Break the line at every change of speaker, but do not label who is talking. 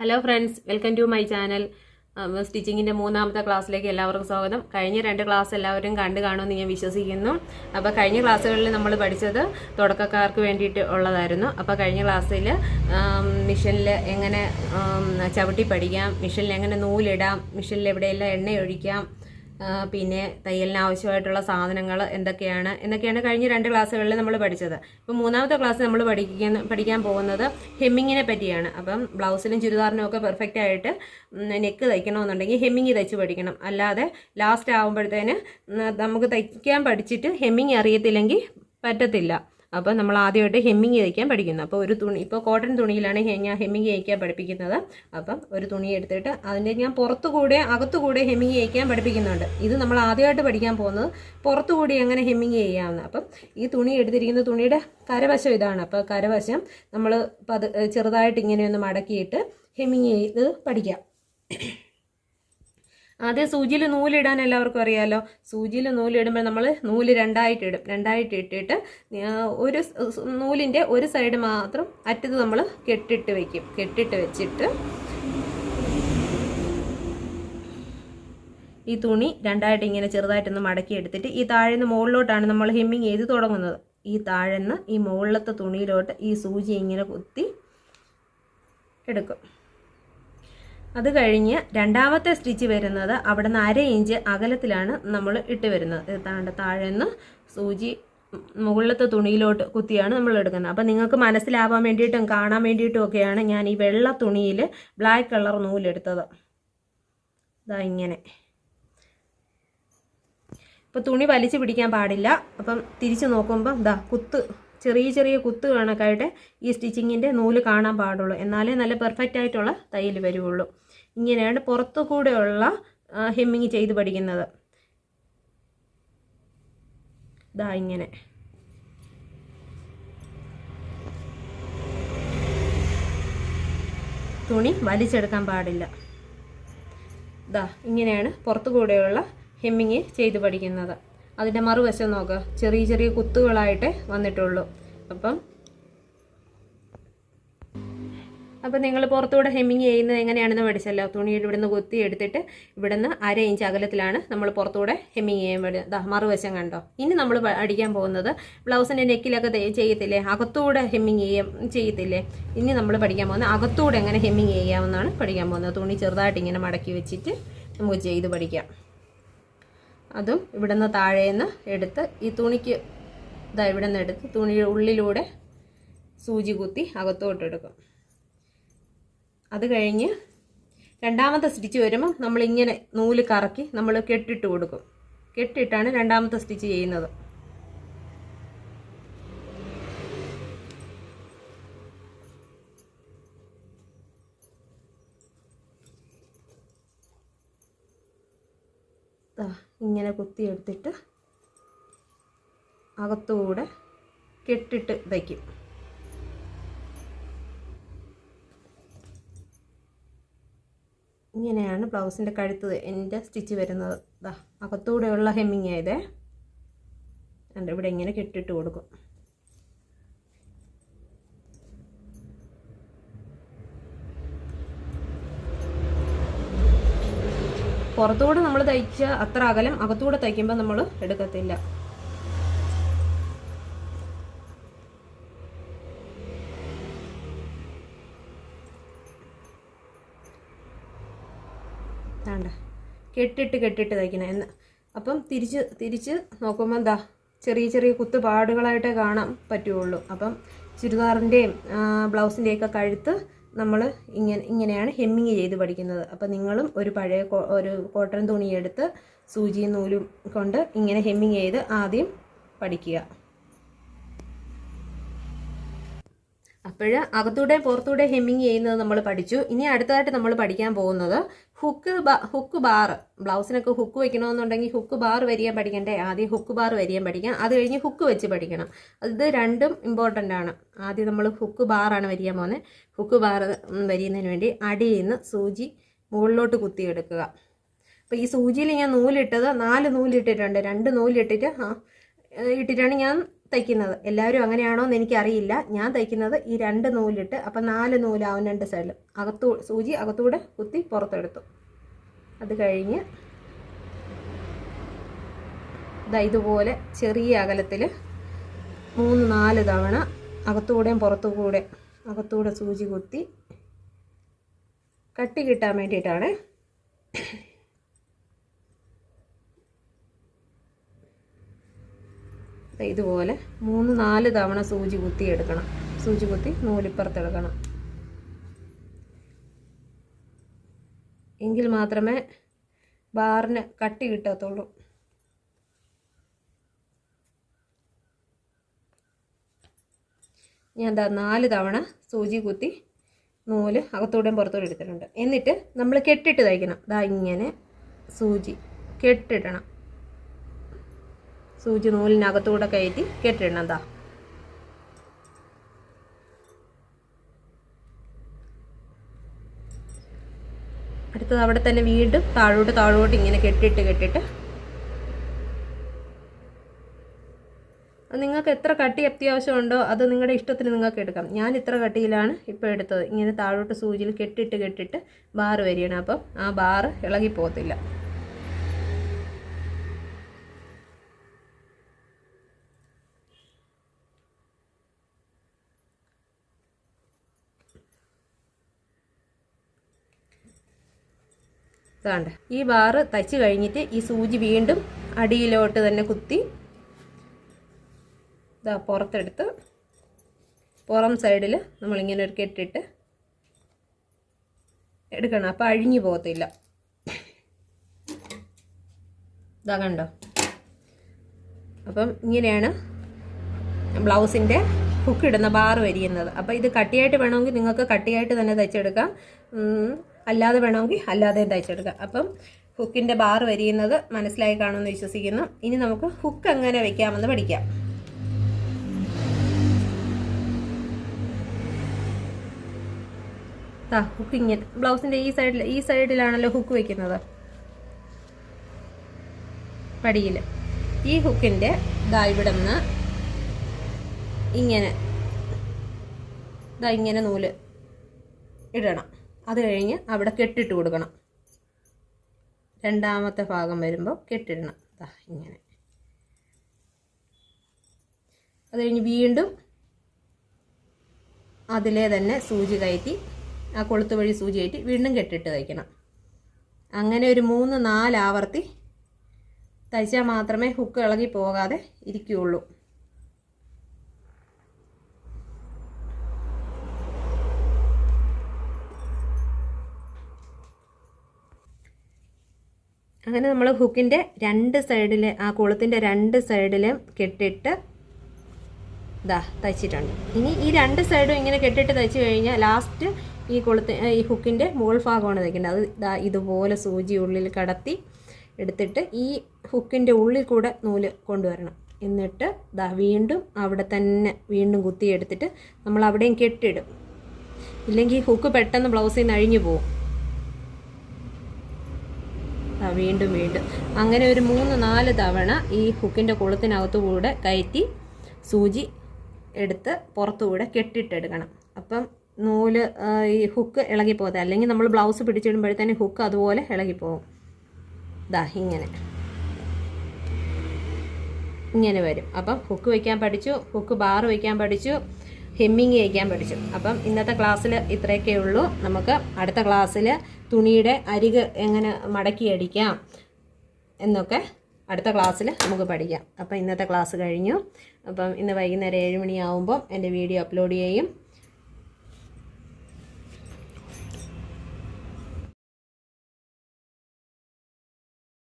Hello friends, welcome to my channel. സ്റ്റിച്ചിങ്ങിൻ്റെ മൂന്നാമത്തെ ക്ലാസ്സിലേക്ക് എല്ലാവർക്കും സ്വാഗതം. കഴിഞ്ഞ 2 ക്ലാസ് എല്ലാവരും കണ്ടു കാണുമെന്ന് ഞാൻ വിശ്വസിക്കുന്നു. അപ്പോൾ കഴിഞ്ഞ ക്ലാസ്സുകളിൽ നമ്മൾ പഠിച്ചത് തുടക്കക്കാർക്ക് വേണ്ടിയിട്ട് ഉള്ളതായിരുന്നു. അപ്പോൾ കഴിഞ്ഞ ക്ലാസ്സിൽ മിഷനിൽ എങ്ങനെ ചവിട്ടി പഠിക്കാം, മിഷനിൽ എങ്ങനെ നൂലിടാം, മിഷനിൽ എവിടെയെല്ലാം എണ്ണ ഒഴിക്കാം, പിന്നെ തയ്യലിന് ആവശ്യമായിട്ടുള്ള സാധനങ്ങൾ എന്നൊക്കെയാണ് കഴിഞ്ഞ 2 ക്ലാസ്സുകളിൽ നമ്മൾ പഠിച്ചത്. ഇപ്പോൾ മൂന്നാമത്തെ ക്ലാസ് നമ്മൾ പഠിക്കാൻ പോകുന്നത് ഹെമ്മിങ്ങിനെ പറ്റിയാണ്. അപ്പം ബ്ലൗസിലും ചുരിദാറിനും ഒക്കെ പെർഫെക്റ്റ് ആയിട്ട് നെക്ക് തയ്ക്കണമെന്നുണ്ടെങ്കിൽ ഹെമ്മിങ് തയ്ച്ച് പഠിക്കണം. അല്ലാതെ ലാസ്റ്റ് ആകുമ്പോഴത്തേന് നമുക്ക് തയ്ക്കാൻ പഠിച്ചിട്ട് ഹെമ്മിങ് അറിയത്തില്ലെങ്കിൽ പറ്റത്തില്ല. അപ്പോൾ നമ്മൾ ആദ്യമായിട്ട് ഹെമ്മിങ് തയ്ക്കാൻ പഠിക്കുന്നു. അപ്പോൾ ഒരു തുണി, ഇപ്പോൾ കോട്ടൺ തുണിയിലാണ് ഞാൻ ഹെമ്മിങ് തയ്ക്കാൻ പഠിപ്പിക്കുന്നത്. അപ്പം ഒരു തുണി എടുത്തിട്ട് അതിൻ്റെ ഞാൻ പുറത്തുകൂടെ അകത്തുകൂടെ ഹെമ്മിങ് തയ്ക്കാൻ പഠിപ്പിക്കുന്നുണ്ട്. ഇത് നമ്മൾ ആദ്യമായിട്ട് പഠിക്കാൻ പോകുന്നത് പുറത്തുകൂടി എങ്ങനെ ഹെമ്മിങ് ചെയ്യാമെന്ന്. അപ്പം ഈ തുണി എടുത്തിരിക്കുന്ന തുണിയുടെ കരവശം ഇതാണ്. അപ്പോൾ കരവശം നമ്മൾ ചെറുതായിട്ട് ഇങ്ങനെയൊന്ന് മടക്കിയിട്ട് ഹെമ്മിങ് ചെയ്ത് പഠിക്കാം. ആദ്യം സൂചിയിൽ നൂലിടാൻ എല്ലാവർക്കും അറിയാമല്ലോ. സൂചിയിൽ നൂലിടുമ്പോൾ നമ്മൾ നൂല് രണ്ടായിട്ട് ഇട്ടിട്ട് ഒരു നൂലിൻ്റെ ഒരു സൈഡ് മാത്രം അറ്റത്ത് നമ്മൾ കെട്ടിട്ട് വെച്ചിട്ട് ഈ തുണി രണ്ടായിട്ട് ഇങ്ങനെ ചെറുതായിട്ടൊന്ന് മടക്കി എടുത്തിട്ട് ഈ താഴെന്ന് മുകളിലോട്ടാണ് നമ്മൾ ഹെമ്മിങ് ചെയ്ത് തുടങ്ങുന്നത്. ഈ താഴെന്ന് ഈ മുകളിലത്തെ തുണിയിലോട്ട് ഈ സൂചി ഇങ്ങനെ കുത്തി എടുക്കും. അത് കഴിഞ്ഞ് രണ്ടാമത്തെ സ്റ്റിച്ച് വരുന്നത് അവിടെ നിന്ന് 1/2 ഇഞ്ച് അകലത്തിലാണ് നമ്മൾ ഇട്ട് വരുന്നത്. താഴെന്ന് സൂചി മുകളിലത്തെ തുണിയിലോട്ട് കുത്തിയാണ് നമ്മൾ എടുക്കുന്നത്. അപ്പം നിങ്ങൾക്ക് മനസ്സിലാവാൻ വേണ്ടിയിട്ടും കാണാൻ വേണ്ടിയിട്ടും ഒക്കെയാണ് ഞാൻ ഈ വെള്ള തുണിയിൽ ബ്ലാക്ക് കളർ നൂലെടുത്തത്. ഇതാ ഇങ്ങനെ. ഇപ്പോൾ തുണി വലിച്ചു പിടിക്കാൻ പാടില്ല. അപ്പം തിരിച്ച് നോക്കുമ്പം ചെറിയ കുത്ത് കണക്കായിട്ട് ഈ സ്റ്റിച്ചിങ്ങിൻ്റെ നൂല് കാണാൻ പാടുള്ളൂ. എന്നാലേ നല്ല പെർഫെക്റ്റ് ആയിട്ടുള്ള തയ്യൽ വരുള്ളൂ. ഇങ്ങനെയാണ് പുറത്തു കൂടെയുള്ള ഹെമ്മിങ് ചെയ്ത് പഠിക്കുന്നത്. ഇങ്ങനെ തുണി വലിച്ചെടുക്കാൻ പാടില്ല. ഇങ്ങനെയാണ് പുറത്തു കൂടെയുള്ള ഹെമ്മിങ് ചെയ്ത് പഠിക്കുന്നത്. അതിൻ്റെ മറുവശം നോക്കുക, ചെറിയ കുത്തുകളായിട്ട് വന്നിട്ടുള്ളൂ. അപ്പം നിങ്ങൾ പുറത്തൂടെ ഹെമ്മിങ് ചെയ്യുന്നത് എങ്ങനെയാണെന്ന് പഠിച്ചല്ലോ. തുണിയുടെ ഇവിടുന്ന് കുത്തി എടുത്തിട്ട് ഇവിടുന്ന് 1/2 ഇഞ്ച് അകലത്തിലാണ് നമ്മൾ പുറത്തൂടെ ഹെമ്മിങ് ചെയ്യാൻ വേണ്ടി. മറുവശം കണ്ടോ. ഇനി നമ്മൾ അടിക്കാൻ പോകുന്നത് ബ്ലൗസിൻ്റെ നെക്കിലൊക്കെ ചെയ്യത്തില്ലേ, അകത്തൂടെ ഹെമ്മിങ് ചെയ്യത്തില്ലേ. ഇനി നമ്മൾ പഠിക്കാൻ പോകുന്നത് അകത്തൂടെ എങ്ങനെ ഹെമ്മിങ് ചെയ്യാമെന്നാണ് പഠിക്കാൻ പോകുന്നത്. തുണി ചെറുതായിട്ട് ഇങ്ങനെ മടക്കി വെച്ചിട്ട് നമുക്ക് ചെയ്ത് പഠിക്കാം. അതും ഇവിടെ നിന്ന് താഴേന്ന് എടുത്ത് ഈ തുണിക്ക് ഇവിടെ നിന്ന് എടുത്ത് തുണിയുടെ ഉള്ളിലൂടെ സൂചി കുത്തി അകത്തോട്ടെടുക്കും. അത് കഴിഞ്ഞ് രണ്ടാമത്തെ സ്റ്റിച്ച് വരുമ്പോൾ നമ്മളിങ്ങനെ നൂല് കറക്കി നമ്മൾ കെട്ടിട്ട് കൊടുക്കും. കെട്ടിട്ടാണ് രണ്ടാമത്തെ സ്റ്റിച്ച് ചെയ്യുന്നത്. ഇങ്ങനെ കുത്തിയെടുത്തിട്ട് അകത്തുകൂടെ കെട്ടിട്ട് വയ്ക്കും. ഇങ്ങനെയാണ് ബ്ലൗസിൻ്റെ കഴുത്ത് എൻ്റെ സ്റ്റിച്ച് വരുന്നത്. അകത്തൂടെയുള്ള ഹെമ്മിങ് ആയതേ. ഇവിടെ ഇങ്ങനെ കെട്ടിട്ട് കൊടുക്കും. പുറത്തുകൂടെ നമ്മൾ തയ്ച്ച അത്ര അകലം അകത്തൂടെ തയ്ക്കുമ്പോൾ നമ്മൾ എടുക്കത്തില്ല. കെട്ടിട്ട് തയ്ക്കണം. അപ്പം തിരിച്ച് നോക്കുമ്പോൾ ചെറിയ കുത്തുപാടുകളായിട്ടേ കാണാൻ പറ്റുള്ളൂ. അപ്പം ചുരിദാറിൻ്റെയും ബ്ലൗസിൻ്റെയൊക്കെ കഴുത്ത് നമ്മൾ ഇങ്ങനെയാണ് ഹെമ്മിങ് ചെയ്ത് പഠിക്കുന്നത്. അപ്പം നിങ്ങളും ഒരു പഴയ ഒരു കോട്ടൺ തുണിയെടുത്ത് സൂചിയും നൂലും കൊണ്ട് ഇങ്ങനെ ഹെമ്മിങ് ചെയ്ത് ആദ്യം പഠിക്കുക. അകത്തൂടെ പുറത്തൂടെ ഹെമ്മിങ് ചെയ്യുന്നത് നമ്മൾ പഠിച്ചു. ഇനി അടുത്തതായിട്ട് നമ്മൾ പഠിക്കാൻ പോകുന്നത് ഹുക്ക് ബാർ. ബ്ലൗസിനൊക്കെ ഹുക്ക് വെക്കണമെന്നുണ്ടെങ്കിൽ ഹുക്ക് ബാർ വരിയാൻ പഠിക്കണ്ടേ. ആദ്യം ഹുക്ക് ബാർ വരിയാൻ പഠിക്കാം. അത് കഴിഞ്ഞ് ഹുക്ക് വെച്ച് പഠിക്കണം. ഇത് രണ്ടും ഇമ്പോർട്ടൻ്റ് ആണ്. ആദ്യം നമ്മൾ ഹുക്ക് ബാറാണ് വരിയാൻ പോകുന്നത്. ഹുക്ക് ബാർ വരിയുന്നതിന് വേണ്ടി അടിയിൽ നിന്ന് സൂചി മുകളിലോട്ട് കുത്തിയെടുക്കുക. അപ്പോൾ ഈ സൂചിയിൽ ഞാൻ നൂലിട്ടത് 4 നൂലിട്ടിട്ടുണ്ട്. 2 നൂലിട്ടിട്ടാണ് ഞാൻ തയ്ക്കുന്നത്. എല്ലാവരും അങ്ങനെയാണോ എന്ന് എനിക്കറിയില്ല. ഞാൻ തയ്ക്കുന്നത് ഈ 2 നൂലിട്ട്, അപ്പം 4 നൂലാവും 2 സൈഡിലും. സൂചി അകത്തൂടെ കുത്തി പുറത്തെടുത്തു. അത് കഴിഞ്ഞ് ഇതുപോലെ ചെറിയ അകലത്തിൽ 3-4 തവണ അകത്തൂടെയും അകത്തൂടെ സൂചി കുത്തി കട്ടി കിട്ടാൻ വേണ്ടിയിട്ടാണ്. ഇതുപോലെ 3-4 തവണ സൂചി കുത്തി എടുക്കണം. സൂചി കുത്തി നൂലിപ്പുറത്തെടുക്കണം. എങ്കിൽ മാത്രമേ ബാറിന് കട്ടി കിട്ടത്തുള്ളൂ. ഞാൻ 4 തവണ സൂചി കുത്തി നൂല് അകത്തൂടെയും പുറത്തൂടെ എടുത്തിട്ടുണ്ട്. എന്നിട്ട് നമ്മൾ കെട്ടിട്ട് തയ്ക്കണം. ഇങ്ങനെ സൂചി കെട്ടിടണം. സൂചി നൂലിനകത്തൂടെ കയറ്റി കെട്ടിടണം. അടുത്തത് അവിടെ തന്നെ വീണ്ടും താഴോട്ട് ഇങ്ങനെ കെട്ടിട്ട് നിങ്ങൾക്ക് എത്ര കട്ടി അത്യാവശ്യമുണ്ടോ അത് നിങ്ങളുടെ ഇഷ്ടത്തിന് നിങ്ങൾക്ക് എടുക്കാം. ഞാൻ ഇത്ര കട്ടിയിലാണ് ഇപ്പോൾ എടുത്തത്. ഇങ്ങനെ താഴോട്ട് സൂചിയിൽ കെട്ടിട്ട് ബാർ വരികയാണ്. അപ്പം ആ ബാർ ഇളകി പോകത്തില്ല. ഇതാണ്ട് ഈ ബാറ് തയ്ച്ച് കഴിഞ്ഞിട്ട് ഈ സൂചി വീണ്ടും അടിയിലോട്ട് തന്നെ കുത്തി പുറത്തെടുത്ത് പുറം സൈഡിൽ നമ്മളിങ്ങനെ ഒരു കെട്ടിട്ട് എടുക്കണം. അപ്പം അഴിഞ്ഞു പോകത്തില്ല. കണ്ടോ? അപ്പം ഇങ്ങനെയാണ് ബ്ലൗസിൻ്റെ ഹുക്കിടുന്ന ബാർ വരിയുന്നത്. അപ്പോൾ ഇത് കട്ടിയായിട്ട് വേണമെങ്കിൽ നിങ്ങൾക്ക് കട്ടിയായിട്ട് തന്നെ തയ്ച്ചെടുക്കാം. അല്ലാതെ വേണമെങ്കിൽ അല്ലാതെയും തയ്ച്ചെടുക്കാം. അപ്പം ഹുക്കിൻ്റെ ബാർ വരിയുന്നത് മനസ്സിലായി കാണുമെന്ന് വിശ്വസിക്കുന്നു. ഇനി നമുക്ക് ഹുക്ക് എങ്ങനെ വയ്ക്കാമെന്ന് പഠിക്കാം. ഹുക്ക് ഇങ്ങനെ ബ്ലൗസിൻ്റെ ഈ സൈഡിലാണല്ലോ ഹുക്ക് വയ്ക്കുന്നത്, പടിയിൽ. ഈ ഹുക്കിൻ്റെ ഇവിടെ നിന്ന് ഇങ്ങനെ നൂല് ഇടണം. അത് കഴിഞ്ഞ് അവിടെ കെട്ടിട്ട് കൊടുക്കണം. രണ്ടാമത്തെ ഭാഗം വരുമ്പോൾ കെട്ടിടണം. ഇങ്ങനെ. അത് കഴിഞ്ഞ് വീണ്ടും അതിലെ തന്നെ സൂചി കയറ്റി ആ കൊളുത്ത് വഴി സൂചി കയറ്റി വീണ്ടും കെട്ടിട്ട് തയ്ക്കണം. അങ്ങനെ ഒരു 3-4 ആവർത്തി തയ്ച്ചാൽ മാത്രമേ ഹുക്ക് ഇളകി പോകാതെ ഇരിക്കുകയുള്ളൂ. അങ്ങനെ നമ്മൾ ഹുക്കിൻ്റെ 2 സൈഡിലെ ആ കൊളുത്തിൻ്റെ 2 സൈഡിലും കെട്ടിട്ട് തയ്ച്ചിട്ടുണ്ട്. ഇനി ഈ 2 സൈഡും ഇങ്ങനെ കെട്ടിട്ട് തയ്ച്ച് കഴിഞ്ഞാൽ ലാസ്റ്റ് ഈ ഹുക്കിൻ്റെ മുകൾ ഭാഗമാണ് തയ്ക്കേണ്ടത്. അത് ഇതുപോലെ സൂചി ഉള്ളിൽ കടത്തി എടുത്തിട്ട് ഈ ഹുക്കിൻ്റെ ഉള്ളിൽ കൂടെ നൂല് കൊണ്ടുവരണം. എന്നിട്ട് വീണ്ടും അവിടെ തന്നെ വീണ്ടും കുത്തിയെടുത്തിട്ട് നമ്മൾ അവിടെയും കെട്ടിടും. ഇല്ലെങ്കിൽ ഹുക്ക് പെട്ടെന്ന് ബ്ലൗസിൽ നിന്ന് അഴിഞ്ഞു പോകും. വീണ്ടും അങ്ങനെ ഒരു 3-4 തവണ ഈ ഹുക്കിൻ്റെ കൊളുത്തിനകത്തുകൂടെ കയറ്റി സൂചി എടുത്ത് പുറത്തുകൂടെ കെട്ടിട്ടെടുക്കണം. അപ്പം നൂല് ഈ ഹുക്ക് ഇളകിപ്പോകത്തെ. അല്ലെങ്കിൽ നമ്മൾ ബ്ലൗസ് പിടിച്ചിടുമ്പോഴത്തേന് ഹുക്ക് അതുപോലെ ഇളകിപ്പോകും. ഇങ്ങനെ വരും. അപ്പം ഹുക്ക് വയ്ക്കാൻ പഠിച്ചു, ഹുക്ക് ബാർ വയ്ക്കാൻ പഠിച്ചു, ഹെമ്മിങ് വയ്ക്കാൻ പഠിച്ചു. അപ്പം ഇന്നത്തെ ക്ലാസ്സിൽ ഇത്രയൊക്കെ ഉള്ളൂ. നമുക്ക് അടുത്ത ക്ലാസ്സിൽ തുണിയുടെ അരിക് എങ്ങനെ മടക്കി അടിക്കാം എന്നൊക്കെ അടുത്ത ക്ലാസ്സിൽ നമുക്ക് പഠിക്കാം. അപ്പം ഇന്നത്തെ ക്ലാസ് കഴിഞ്ഞു. അപ്പം ഇന്ന് വൈകുന്നേരം 7 മണിയാവുമ്പം എൻ്റെ വീഡിയോ അപ്ലോഡ് ചെയ്യും.